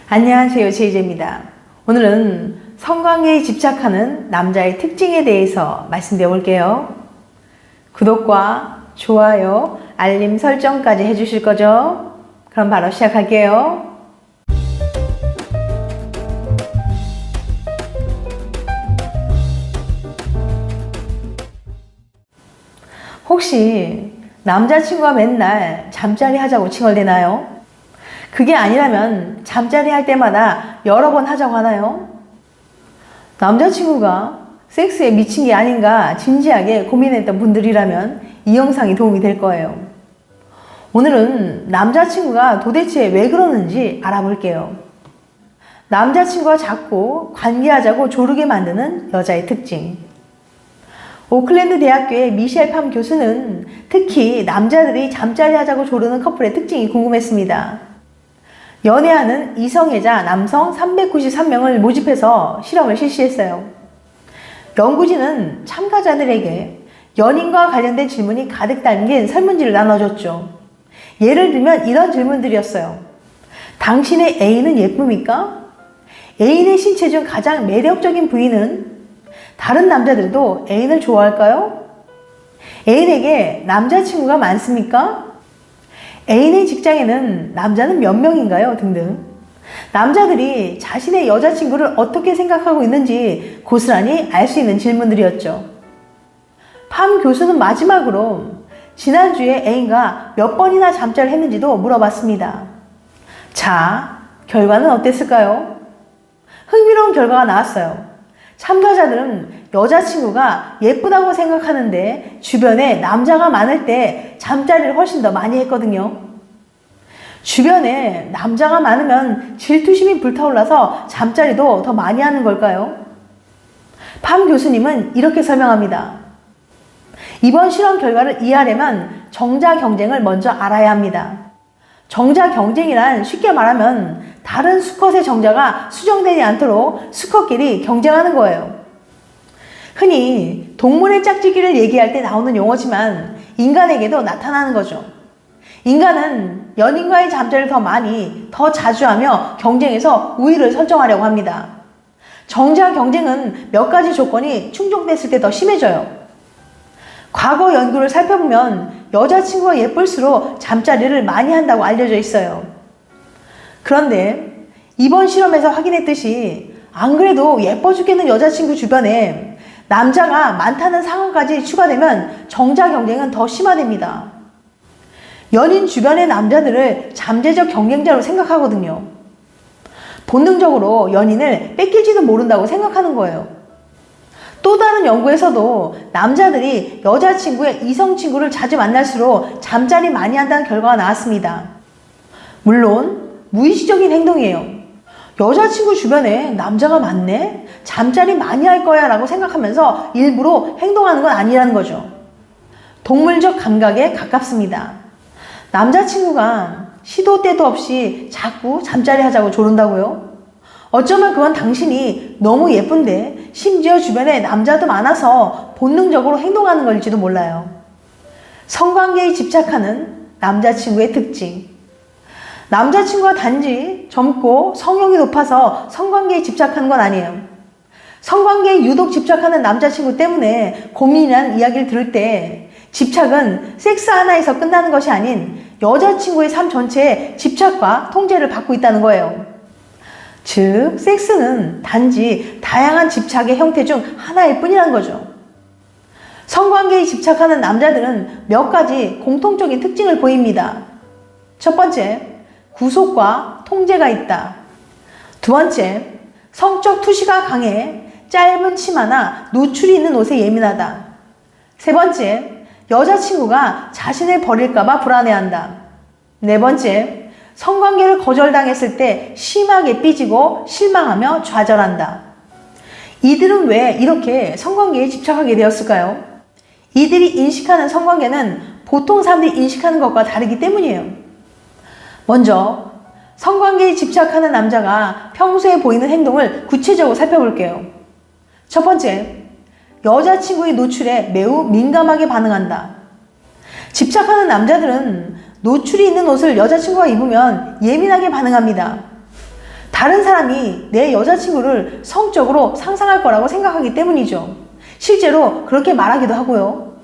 안녕하세요, 제이제입니다. 오늘은 성관계에 집착하는 남자의 특징에 대해서 말씀드려 볼게요. 구독과 좋아요, 알림 설정까지 해주실 거죠? 그럼 바로 시작할게요. 혹시 남자친구가 맨날 잠자리 하자고 칭얼대나요? 그게 아니라면 잠자리 할 때마다 여러 번 하자고 하나요? 남자친구가 섹스에 미친 게 아닌가 진지하게 고민했던 분들이라면 이 영상이 도움이 될 거예요. 오늘은 남자친구가 도대체 왜 그러는지 알아볼게요. 남자친구가 자꾸 관계하자고 조르게 만드는 여자의 특징. 오클랜드 대학교의 미셸 팜 교수는 특히 남자들이 잠자리 하자고 조르는 커플의 특징이 궁금했습니다. 연애하는 이성애자 남성 393명을 모집해서 실험을 실시했어요. 연구진은 참가자들에게 연인과 관련된 질문이 가득 담긴 설문지를 나눠줬죠. 예를 들면 이런 질문들이었어요. 당신의 애인은 예쁩니까? 애인의 신체 중 가장 매력적인 부위는? 다른 남자들도 애인을 좋아할까요? 애인에게 남자친구가 많습니까? 애인의 직장에는 남자는 몇 명인가요? 등등. 남자들이 자신의 여자친구를 어떻게 생각하고 있는지 고스란히 알 수 있는 질문들이었죠. 팜 교수는 마지막으로 지난주에 애인과 몇 번이나 잠자를 했는지도 물어봤습니다. 자, 결과는 어땠을까요? 흥미로운 결과가 나왔어요. 참가자들은 여자친구가 예쁘다고 생각하는데 주변에 남자가 많을 때 잠자리를 훨씬 더 많이 했거든요. 주변에 남자가 많으면 질투심이 불타올라서 잠자리도 더 많이 하는 걸까요? 팜 교수님은 이렇게 설명합니다. 이번 실험 결과를 이해하려면 정자 경쟁을 먼저 알아야 합니다. 정자 경쟁이란 쉽게 말하면 다른 수컷의 정자가 수정되지 않도록 수컷끼리 경쟁하는 거예요. 흔히 동물의 짝짓기를 얘기할 때 나오는 용어지만 인간에게도 나타나는 거죠. 인간은 연인과의 잠자리를 더 많이, 더 자주 하며 경쟁에서 우위를 설정하려고 합니다. 정자 경쟁은 몇 가지 조건이 충족됐을 때 더 심해져요. 과거 연구를 살펴보면 여자친구가 예쁠수록 잠자리를 많이 한다고 알려져 있어요. 그런데 이번 실험에서 확인했듯이 안 그래도 예뻐 죽겠는 여자친구 주변에 남자가 많다는 상황까지 추가되면 정자 경쟁은 더 심화됩니다. 연인 주변의 남자들을 잠재적 경쟁자로 생각하거든요. 본능적으로 연인을 뺏길지도 모른다고 생각하는 거예요. 또 다른 연구에서도 남자들이 여자친구의 이성친구를 자주 만날수록 잠자리 많이 한다는 결과가 나왔습니다. 물론 무의식적인 행동이에요. 여자친구 주변에 남자가 많네? 잠자리 많이 할 거야 라고 생각하면서 일부러 행동하는 건 아니라는 거죠. 동물적 감각에 가깝습니다. 남자친구가 시도 때도 없이 자꾸 잠자리 하자고 조른다고요? 어쩌면 그건 당신이 너무 예쁜데 심지어 주변에 남자도 많아서 본능적으로 행동하는 걸지도 몰라요. 성관계에 집착하는 남자친구의 특징. 남자친구가 단지 젊고 성욕이 높아서 성관계에 집착하는 건 아니에요. 성관계에 유독 집착하는 남자친구 때문에 고민이라는 이야기를 들을 때 집착은 섹스 하나에서 끝나는 것이 아닌 여자친구의 삶 전체에 집착과 통제를 받고 있다는 거예요. 즉, 섹스는 단지 다양한 집착의 형태 중 하나일 뿐이라는 거죠. 성관계에 집착하는 남자들은 몇 가지 공통적인 특징을 보입니다. 첫 번째, 구속과 통제가 있다. 두 번째, 성적 투시가 강해 짧은 치마나 노출이 있는 옷에 예민하다. 세 번째, 여자친구가 자신을 버릴까봐 불안해한다. 네 번째, 성관계를 거절당했을 때 심하게 삐지고 실망하며 좌절한다. 이들은 왜 이렇게 성관계에 집착하게 되었을까요? 이들이 인식하는 성관계는 보통 사람들이 인식하는 것과 다르기 때문이에요. 먼저 성관계에 집착하는 남자가 평소에 보이는 행동을 구체적으로 살펴볼게요. 첫 번째, 여자친구의 노출에 매우 민감하게 반응한다. 집착하는 남자들은 노출이 있는 옷을 여자친구가 입으면 예민하게 반응합니다. 다른 사람이 내 여자친구를 성적으로 상상할 거라고 생각하기 때문이죠. 실제로 그렇게 말하기도 하고요.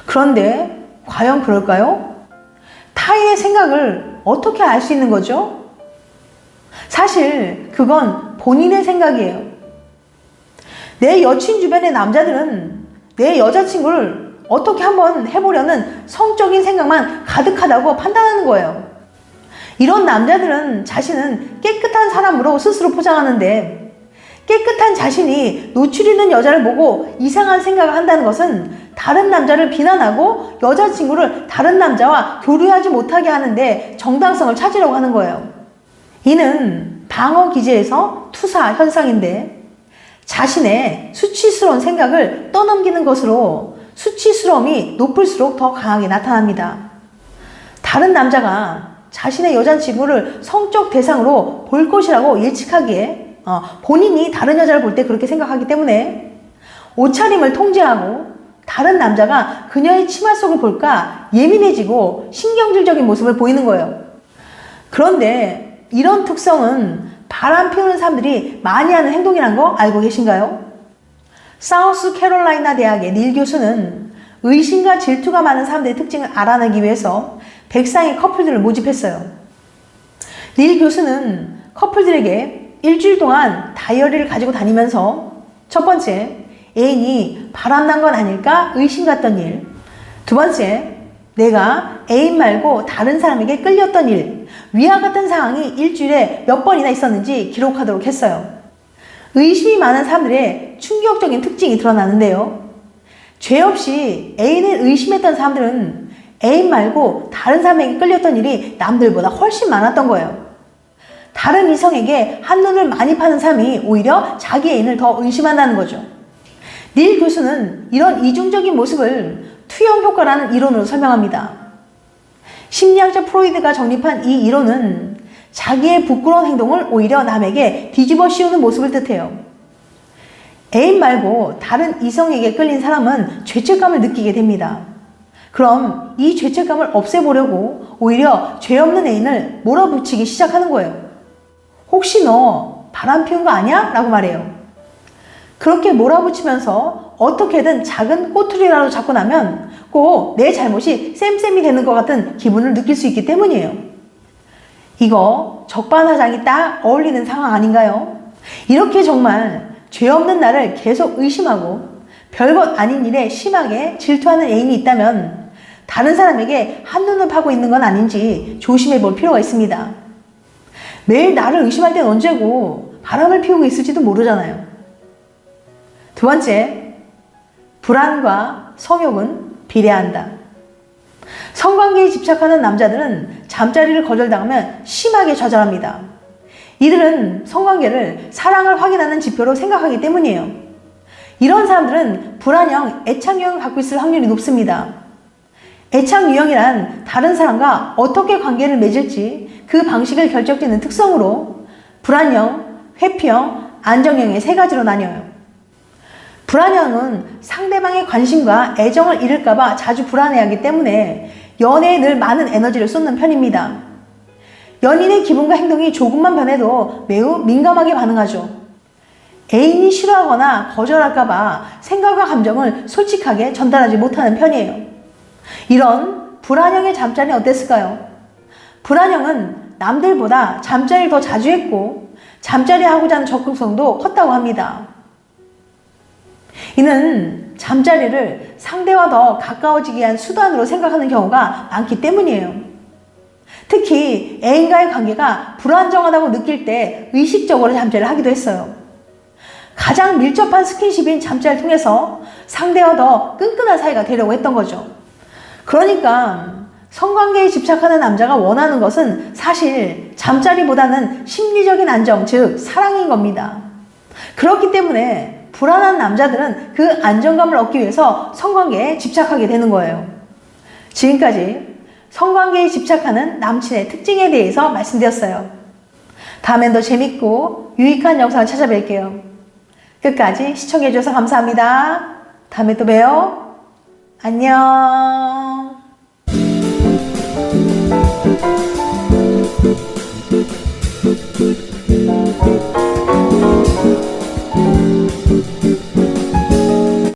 그런데 과연 그럴까요? 타인의 생각을 어떻게 알 수 있는 거죠? 사실 그건 본인의 생각이에요. 내 여친 주변의 남자들은 내 여자친구를 어떻게 한번 해보려는 성적인 생각만 가득하다고 판단하는 거예요. 이런 남자들은 자신은 깨끗한 사람으로 스스로 포장하는데, 깨끗한 자신이 노출 있는 여자를 보고 이상한 생각을 한다는 것은 다른 남자를 비난하고 여자친구를 다른 남자와 교류하지 못하게 하는데 정당성을 찾으려고 하는 거예요. 이는 방어 기제에서 투사 현상인데, 자신의 수치스러운 생각을 떠넘기는 것으로 수치스러움이 높을수록 더 강하게 나타납니다. 다른 남자가 자신의 여자친구를 성적 대상으로 볼 것이라고 예측하기에 본인이 다른 여자를 볼 때 그렇게 생각하기 때문에 옷차림을 통제하고 다른 남자가 그녀의 치마 속을 볼까 예민해지고 신경질적인 모습을 보이는 거예요. 그런데 이런 특성은 바람 피우는 사람들이 많이 하는 행동이란 거 알고 계신가요? 사우스 캐롤라이나 대학의 닐 교수는 의심과 질투가 많은 사람들의 특징을 알아내기 위해서 100쌍의 커플들을 모집했어요. 닐 교수는 커플들에게 일주일 동안 다이어리를 가지고 다니면서 첫 번째, 애인이 바람난 건 아닐까 의심 갔던 일. 두 번째, 내가 애인 말고 다른 사람에게 끌렸던 일. 위와 같은 상황이 일주일에 몇 번이나 있었는지 기록하도록 했어요. 의심이 많은 사람들의 충격적인 특징이 드러나는데요. 죄 없이 애인을 의심했던 사람들은 애인 말고 다른 사람에게 끌렸던 일이 남들보다 훨씬 많았던 거예요. 다른 이성에게 한눈을 많이 파는 사람이 오히려 자기 애인을 더 의심한다는 거죠. 닐 교수는 이런 이중적인 모습을 투영 효과라는 이론으로 설명합니다. 심리학자 프로이드가 정립한 이 이론은 자기의 부끄러운 행동을 오히려 남에게 뒤집어 씌우는 모습을 뜻해요. 애인 말고 다른 이성에게 끌린 사람은 죄책감을 느끼게 됩니다. 그럼 이 죄책감을 없애보려고 오히려 죄 없는 애인을 몰아붙이기 시작하는 거예요. 혹시 너 바람 피운 거 아니야? 라고 말해요. 그렇게 몰아붙이면서 어떻게든 작은 꼬투리라도 잡고 나면 꼭 내 잘못이 쌤쌤이 되는 것 같은 기분을 느낄 수 있기 때문이에요. 이거 적반하장이 딱 어울리는 상황 아닌가요? 이렇게 정말 죄 없는 나를 계속 의심하고 별것 아닌 일에 심하게 질투하는 애인이 있다면 다른 사람에게 한눈을 파고 있는 건 아닌지 조심해 볼 필요가 있습니다. 매일 나를 의심할 땐 언제고 바람을 피우고 있을지도 모르잖아요. 두 번째, 불안과 성욕은 비례한다. 성관계에 집착하는 남자들은 잠자리를 거절당하면 심하게 좌절합니다. 이들은 성관계를 사랑을 확인하는 지표로 생각하기 때문이에요. 이런 사람들은 불안형 애착 유형을 갖고 있을 확률이 높습니다. 애착 유형이란 다른 사람과 어떻게 관계를 맺을지 그 방식을 결정짓는 특성으로 불안형, 회피형, 안정형의 세 가지로 나뉘어요. 불안형은 상대방의 관심과 애정을 잃을까봐 자주 불안해하기 때문에 연애에 늘 많은 에너지를 쏟는 편입니다. 연인의 기분과 행동이 조금만 변해도 매우 민감하게 반응하죠. 애인이 싫어하거나 거절할까봐 생각과 감정을 솔직하게 전달하지 못하는 편이에요. 이런 불안형의 잠자리는 어땠을까요? 불안형은 남들보다 잠자리를 더 자주 했고 잠자리 하고자 하는 적극성도 컸다고 합니다. 이는 잠자리를 상대와 더 가까워지기 위한 수단으로 생각하는 경우가 많기 때문이에요. 특히 애인과의 관계가 불안정하다고 느낄 때 의식적으로 잠자리를 하기도 했어요. 가장 밀접한 스킨십인 잠자리를 통해서 상대와 더 끈끈한 사이가 되려고 했던 거죠. 그러니까 성관계에 집착하는 남자가 원하는 것은 사실 잠자리보다는 심리적인 안정, 즉 사랑인 겁니다. 그렇기 때문에 불안한 남자들은 그 안정감을 얻기 위해서 성관계에 집착하게 되는 거예요. 지금까지 성관계에 집착하는 남친의 특징에 대해서 말씀드렸어요. 다음엔 더 재밌고 유익한 영상을 찾아뵐게요. 끝까지 시청해주셔서 감사합니다. 다음에 또 봬요. 안녕.